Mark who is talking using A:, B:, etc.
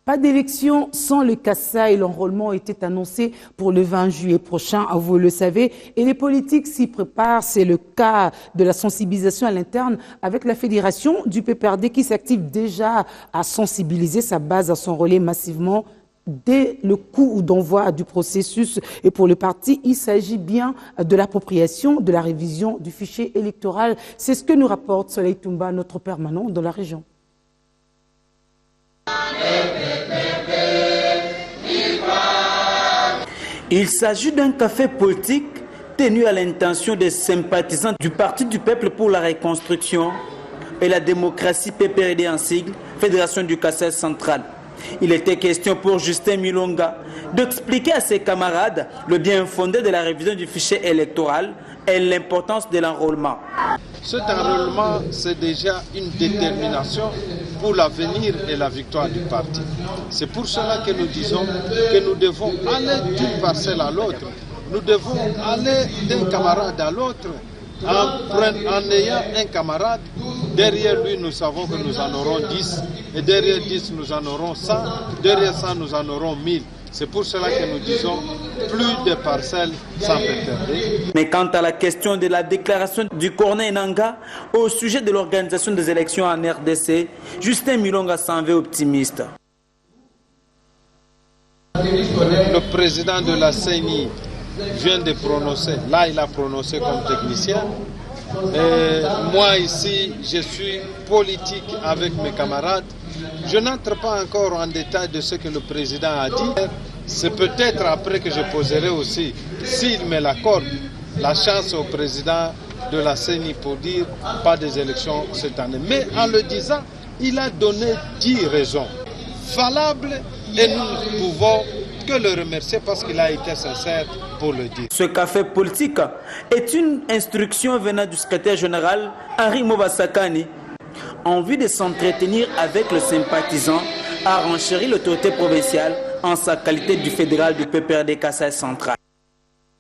A: Pas d'élection sans le Kassai. L'enrôlement était annoncé pour le 20 juillet prochain, vous le savez. Et les politiques s'y préparent. C'est le cas de la sensibilisation à l'interne avec la fédération du PPRD qui s'active déjà à sensibiliser sa base à son relais massivement dès le coup d'envoi du processus. Et pour le parti, il s'agit bien de l'appropriation, de la révision du fichier électoral. C'est ce que nous rapporte Soleil Toumba, notre permanent dans la région.
B: Il s'agit d'un café politique tenu à l'intention des sympathisants du Parti du Peuple pour la Reconstruction et la démocratie PPRD en sigle, Fédération du Kassai central. Il était question pour Justin Milonga d'expliquer à ses camarades le bien fondé de la révision du fichier électoral et l'importance de l'enrôlement.
C: Cet enrôlement, c'est déjà une détermination pour l'avenir et la victoire du parti. C'est pour cela que nous disons que nous devons aller d'une parcelle à l'autre. Nous devons aller d'un camarade à l'autre. En ayant un camarade, derrière lui, nous savons que nous en aurons 10. Et derrière 10, nous en aurons 100. Derrière 100, nous en aurons 1000. C'est pour cela que nous disons plus de parcelles sans PPRD.
B: Mais quant à la question de la déclaration du Corneille Nangaa au sujet de l'organisation des élections en RDC, Justin Milonga s'en veut optimiste.
C: Le président de la CENI vient de prononcer, là il a prononcé comme technicien. Et moi ici, je suis politique avec mes camarades. Je n'entre pas encore en détail de ce que le président a dit. C'est peut-être après que je poserai aussi, s'il me l'accorde, la chance au président de la CENI pour dire pas des élections cette année. Mais en le disant, il a donné 10 raisons valables et nous ne pouvons que le remercier parce qu'il a été sincère pour le dire.
B: Ce café politique est une instruction venant du secrétaire général Henri Mobasakani en vue de s'entretenir avec le sympathisant à renchérir l'autorité provinciale en sa qualité du fédéral du PPRD Kassai central.